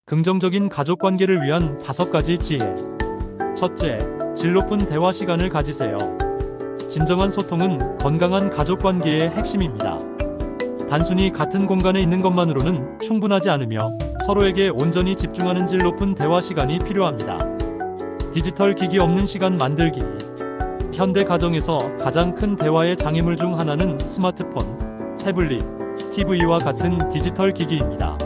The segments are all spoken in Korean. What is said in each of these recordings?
긍정적인 가족 관계를 위한 5가지 지혜. 첫째, 질 높은 대화 시간을 가지세요. 진정한 소통은 건강한 가족 관계의 핵심입니다. 단순히 같은 공간에 있는 것만으로는 충분하지 않으며 서로에게 온전히 집중하는 질 높은 대화 시간이 필요합니다. 디지털 기기 없는 시간 만들기. 현대 가정에서 가장 큰 대화의 장애물 중 하나는 스마트폰, 태블릿, TV와 같은 디지털 기기입니다.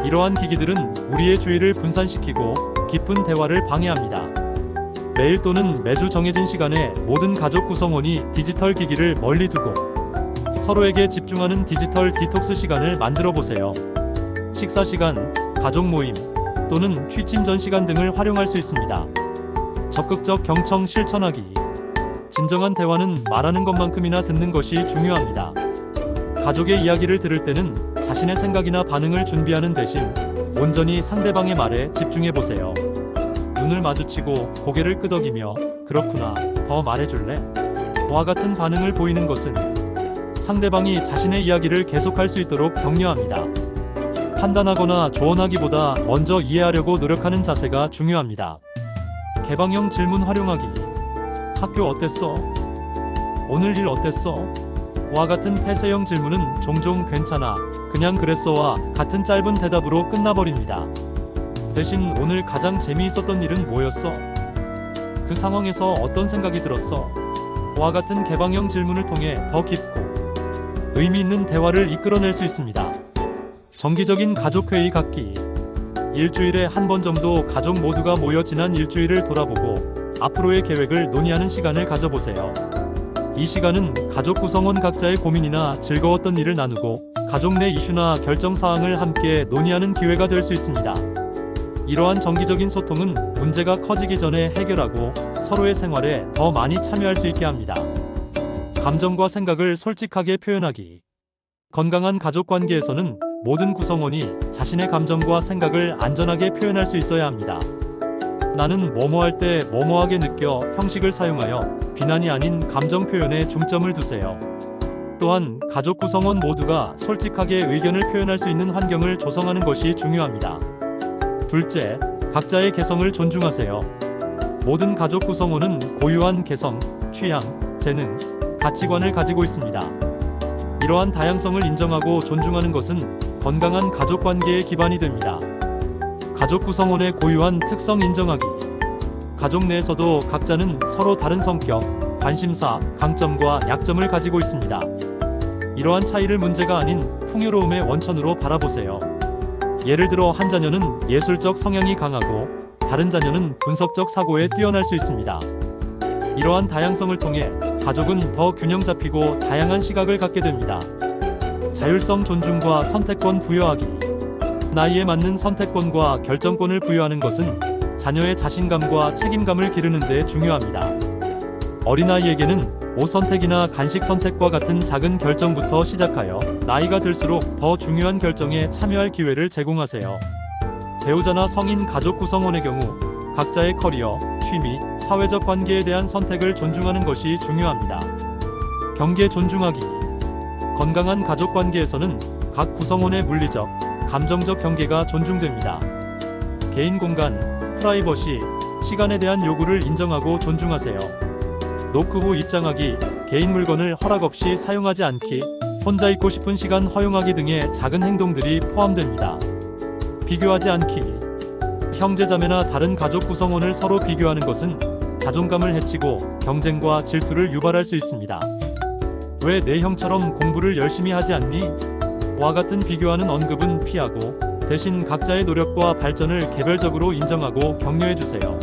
이러한 기기들은 우리의 주의를 분산시키고 깊은 대화를 방해합니다. 매일 또는 매주 정해진 시간에 모든 가족 구성원이 디지털 기기를 멀리 두고 서로에게 집중하는 디지털 디톡스 시간을 만들어 보세요. 식사 시간, 가족 모임 또는 취침 전 시간 등을 활용할 수 있습니다. 적극적 경청 실천하기. 진정한 대화는 말하는 것만큼이나 듣는 것이 중요합니다. 가족의 이야기를 들을 때는 자신의 생각이나 반응을 준비하는 대신 온전히 상대방의 말에 집중해 보세요. 눈을 마주치고 고개를 끄덕이며 "그렇구나, 더 말해줄래?" 와 같은 반응을 보이는 것은 상대방이 자신의 이야기를 계속할 수 있도록 격려합니다. 판단하거나 조언하기보다 먼저 이해하려고 노력하는 자세가 중요합니다. 개방형 질문 활용하기. "학교 어땠어? 오늘 일 어땠어?" 와 같은 폐쇄형 질문은 종종 "괜찮아, 그냥 그랬어와 같은 짧은 대답으로 끝나버립니다. 대신 "오늘 가장 재미있었던 일은 뭐였어? 그 상황에서 어떤 생각이 들었어?" 와 같은 개방형 질문을 통해 더 깊고 의미 있는 대화를 이끌어낼 수 있습니다. 정기적인 가족회의 갖기. 일주일에 한 번 정도 가족 모두가 모여 지난 일주일을 돌아보고 앞으로의 계획을 논의하는 시간을 가져보세요. 이 시간은 가족 구성원 각자의 고민이나 즐거웠던 일을 나누고 가족 내 이슈나 결정 사항을 함께 논의하는 기회가 될 수 있습니다. 이러한 정기적인 소통은 문제가 커지기 전에 해결하고 서로의 생활에 더 많이 참여할 수 있게 합니다. 감정과 생각을 솔직하게 표현하기. 건강한 가족 관계에서는 모든 구성원이 자신의 감정과 생각을 안전하게 표현할 수 있어야 합니다. "나는 뭐뭐 할 때 뭐뭐하게 느껴" 형식을 사용하여 비난이 아닌 감정 표현에 중점을 두세요. 또한 가족 구성원 모두가 솔직하게 의견을 표현할 수 있는 환경을 조성하는 것이 중요합니다. 둘째, 각자의 개성을 존중하세요. 모든 가족 구성원은 고유한 개성, 취향, 재능, 가치관을 가지고 있습니다. 이러한 다양성을 인정하고 존중하는 것은 건강한 가족 관계의 기반이 됩니다. 가족 구성원의 고유한 특성 인정하기. 가족 내에서도 각자는 서로 다른 성격, 관심사, 강점과 약점을 가지고 있습니다. 이러한 차이를 문제가 아닌 풍요로움의 원천으로 바라보세요. 예를 들어 한 자녀는 예술적 성향이 강하고 다른 자녀는 분석적 사고에 뛰어날 수 있습니다. 이러한 다양성을 통해 가족은 더 균형 잡히고 다양한 시각을 갖게 됩니다. 자율성 존중과 선택권 부여하기. 나이에 맞는 선택권과 결정권을 부여하는 것은 자녀의 자신감과 책임감을 기르는 데 중요합니다. 어린아이에게는 옷 선택이나 간식 선택과 같은 작은 결정부터 시작하여 나이가 들수록 더 중요한 결정에 참여할 기회를 제공하세요. 배우자나 성인 가족 구성원의 경우 각자의 커리어, 취미, 사회적 관계에 대한 선택을 존중하는 것이 중요합니다. 경계 존중하기. 건강한 가족 관계에서는 각 구성원의 물리적, 감정적 경계가 존중됩니다. 개인 공간, 프라이버시, 시간에 대한 요구를 인정하고 존중하세요. 노크 후 입장하기, 개인 물건을 허락 없이 사용하지 않기, 혼자 있고 싶은 시간 허용하기 등의 작은 행동들이 포함됩니다. 비교하지 않기. 형제자매나 다른 가족 구성원을 서로 비교하는 것은 자존감을 해치고 경쟁과 질투를 유발할 수 있습니다. "왜 내 형처럼 공부를 열심히 하지 않니?" 와 같은 비교하는 언급은 피하고 대신 각자의 노력과 발전을 개별적으로 인정하고 격려해주세요.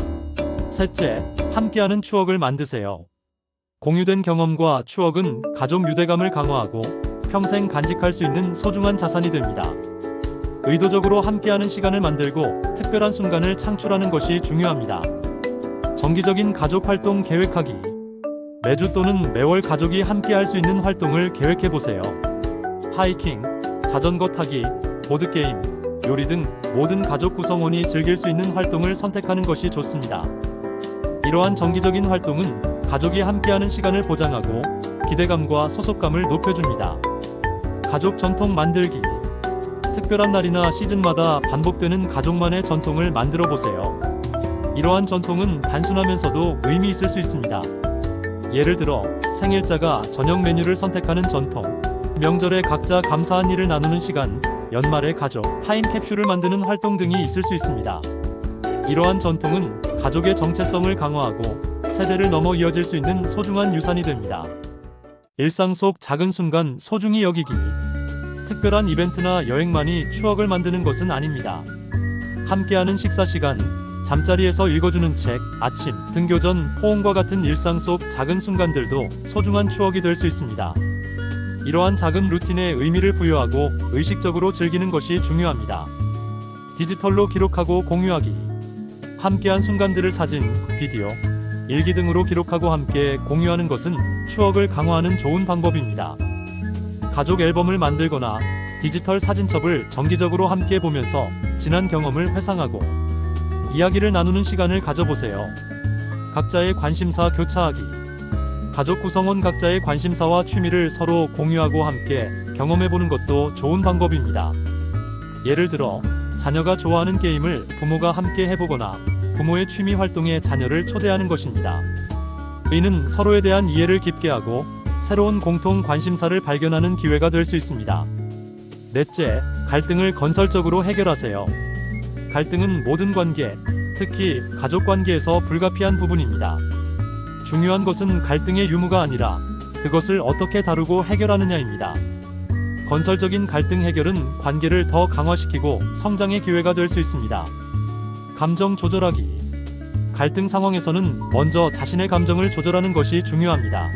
셋째, 함께하는 추억을 만드세요. 공유된 경험과 추억은 가족 유대감을 강화하고 평생 간직할 수 있는 소중한 자산이 됩니다. 의도적으로 함께하는 시간을 만들고 특별한 순간을 창출하는 것이 중요합니다. 정기적인 가족 활동 계획하기. 매주 또는 매월 가족이 함께할 수 있는 활동을 계획해보세요. 하이킹, 자전거 타기, 보드게임, 요리 등 모든 가족 구성원이 즐길 수 있는 활동을 선택하는 것이 좋습니다. 이러한 정기적인 활동은 가족이 함께하는 시간을 보장하고 기대감과 소속감을 높여줍니다. 가족 전통 만들기. 특별한 날이나 시즌마다 반복되는 가족만의 전통을 만들어 보세요. 이러한 전통은 단순하면서도 의미 있을 수 있습니다. 예를 들어 생일자가 저녁 메뉴를 선택하는 전통, 명절에 각자 감사한 일을 나누는 시간, 연말에 가족 타임캡슐을 만드는 활동 등이 있을 수 있습니다. 이러한 전통은 가족의 정체성을 강화하고 세대를 넘어 이어질 수 있는 소중한 유산이 됩니다. 일상 속 작은 순간 소중히 여기기. 특별한 이벤트나 여행만이 추억을 만드는 것은 아닙니다. 함께하는 식사 시간, 잠자리에서 읽어주는 책, 아침 등교 전 호응과 같은 일상 속 작은 순간들도 소중한 추억이 될 수 있습니다. 이러한 작은 루틴에 의미를 부여하고 의식적으로 즐기는 것이 중요합니다. 디지털로 기록하고 공유하기. 함께한 순간들을 사진, 비디오, 일기 등으로 기록하고 함께 공유하는 것은 추억을 강화하는 좋은 방법입니다. 가족 앨범을 만들거나 디지털 사진첩을 정기적으로 함께 보면서 지난 경험을 회상하고 이야기를 나누는 시간을 가져보세요. 각자의 관심사 교차하기. 가족 구성원 각자의 관심사와 취미를 서로 공유하고 함께 경험해보는 것도 좋은 방법입니다. 예를 들어 자녀가 좋아하는 게임을 부모가 함께 해보거나 부모의 취미 활동에 자녀를 초대하는 것입니다. 이는 서로에 대한 이해를 깊게 하고 새로운 공통 관심사를 발견하는 기회가 될 수 있습니다. 넷째, 갈등을 건설적으로 해결하세요. 갈등은 모든 관계, 특히 가족 관계에서 불가피한 부분입니다. 중요한 것은 갈등의 유무가 아니라 그것을 어떻게 다루고 해결하느냐입니다. 건설적인 갈등 해결은 관계를 더 강화시키고 성장의 기회가 될 수 있습니다. 감정 조절하기. 갈등 상황에서는 먼저 자신의 감정을 조절하는 것이 중요합니다.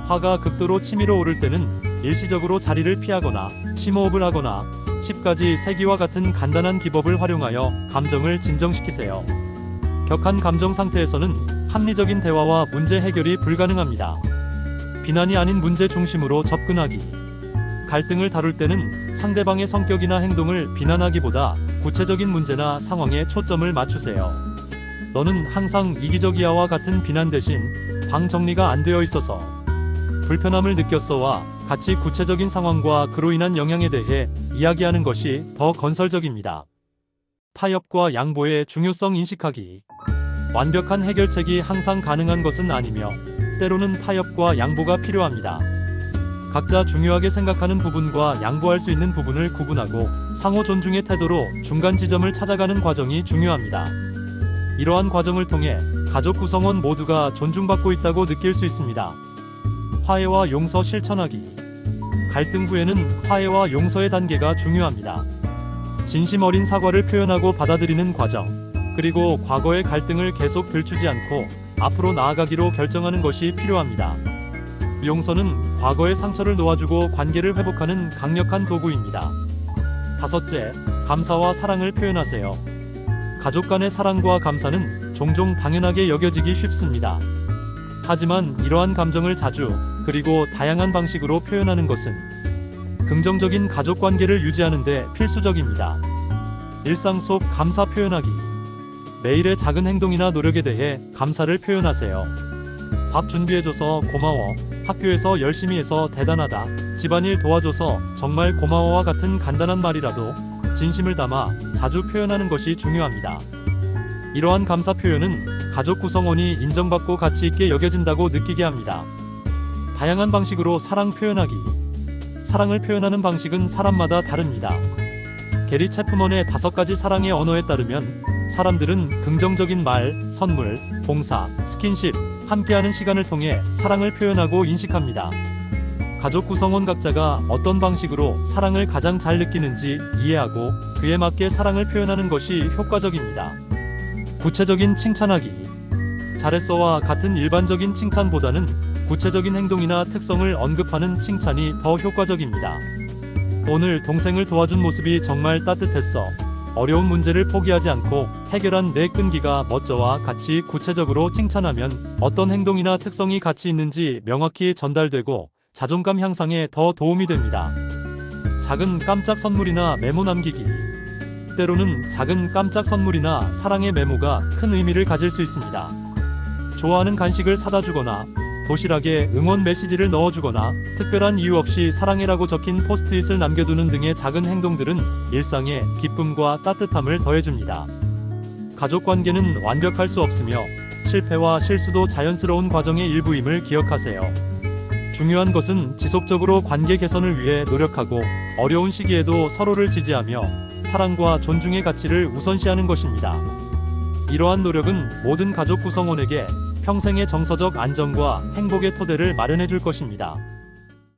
화가 극도로 치밀어 오를 때는 일시적으로 자리를 피하거나 심호흡을 하거나 10가지 세기와 같은 간단한 기법을 활용하여 감정을 진정시키세요. 격한 감정 상태에서는 합리적인 대화와 문제 해결이 불가능합니다. 비난이 아닌 문제 중심으로 접근하기. 갈등을 다룰 때는 상대방의 성격이나 행동을 비난하기보다 구체적인 문제나 상황에 초점을 맞추세요. 너는 항상 이기적이야와 같은 비난 대신 방 정리가 안 되어 있어서 불편함을 느꼈어와 같이 구체적인 상황과 그로 인한 영향에 대해 이야기하는 것이 더 건설적입니다. 타협과 양보의 중요성 인식하기. 완벽한 해결책이 항상 가능한 것은 아니며 때로는 타협과 양보가 필요합니다. 각자 중요하게 생각하는 부분과 양보할 수 있는 부분을 구분하고 상호 존중의 태도로 중간 지점을 찾아가는 과정이 중요합니다. 이러한 과정을 통해 가족 구성원 모두가 존중받고 있다고 느낄 수 있습니다. 화해와 용서 실천하기. 갈등 후에는 화해와 용서의 단계가 중요합니다. 진심 어린 사과를 표현하고 받아들이는 과정, 그리고 과거의 갈등을 계속 들추지 않고 앞으로 나아가기로 결정하는 것이 필요합니다. 용서는 과거의 상처를 놓아주고 관계를 회복하는 강력한 도구입니다. 다섯째, 감사와 사랑을 표현하세요. 가족 간의 사랑과 감사는 종종 당연하게 여겨지기 쉽습니다. 하지만 이러한 감정을 자주, 그리고 다양한 방식으로 표현하는 것은 긍정적인 가족 관계를 유지하는 데 필수적입니다. 일상 속 감사 표현하기. 매일의 작은 행동이나 노력에 대해 감사를 표현하세요. 밥 준비해줘서 고마워, 학교에서 열심히 해서 대단하다, 집안일 도와줘서 정말 고마워와 같은 간단한 말이라도 진심을 담아 자주 표현하는 것이 중요합니다. 이러한 감사 표현은 가족 구성원이 인정받고 가치 있게 여겨진다고 느끼게 합니다. 다양한 방식으로 사랑 표현하기. 사랑을 표현하는 방식은 사람마다 다릅니다. 게리 채프먼의 5가지 사랑의 언어에 따르면 사람들은 긍정적인 말, 선물, 봉사, 스킨십, 함께하는 시간을 통해 사랑을 표현하고 인식합니다. 가족 구성원 각자가 어떤 방식으로 사랑을 가장 잘 느끼는지 이해하고 그에 맞게 사랑을 표현하는 것이 효과적입니다. 구체적인 칭찬하기. 잘했어와 같은 일반적인 칭찬보다는 구체적인 행동이나 특성을 언급하는 칭찬이 더 효과적입니다. 오늘 동생을 도와준 모습이 정말 따뜻했어. 어려운 문제를 포기하지 않고 해결한 내 끈기가 멋져와 같이 구체적으로 칭찬하면 어떤 행동이나 특성이 가치 있는지 명확히 전달되고 자존감 향상에 더 도움이 됩니다. 작은 깜짝 선물이나 메모 남기기. 때로는 작은 깜짝 선물이나 사랑의 메모가 큰 의미를 가질 수 있습니다. 좋아하는 간식을 사다 주거나 도시락에 응원 메시지를 넣어주거나 특별한 이유 없이 사랑해라고 적힌 포스트잇을 남겨두는 등의 작은 행동들은 일상에 기쁨과 따뜻함을 더해줍니다. 가족관계는 완벽할 수 없으며 실패와 실수도 자연스러운 과정의 일부임을 기억하세요. 중요한 것은 지속적으로 관계 개선을 위해 노력하고 어려운 시기에도 서로를 지지하며 사랑과 존중의 가치를 우선시하는 것입니다. 이러한 노력은 모든 가족 구성원에게 평생의 정서적 안정과 행복의 토대를 마련해 줄 것입니다.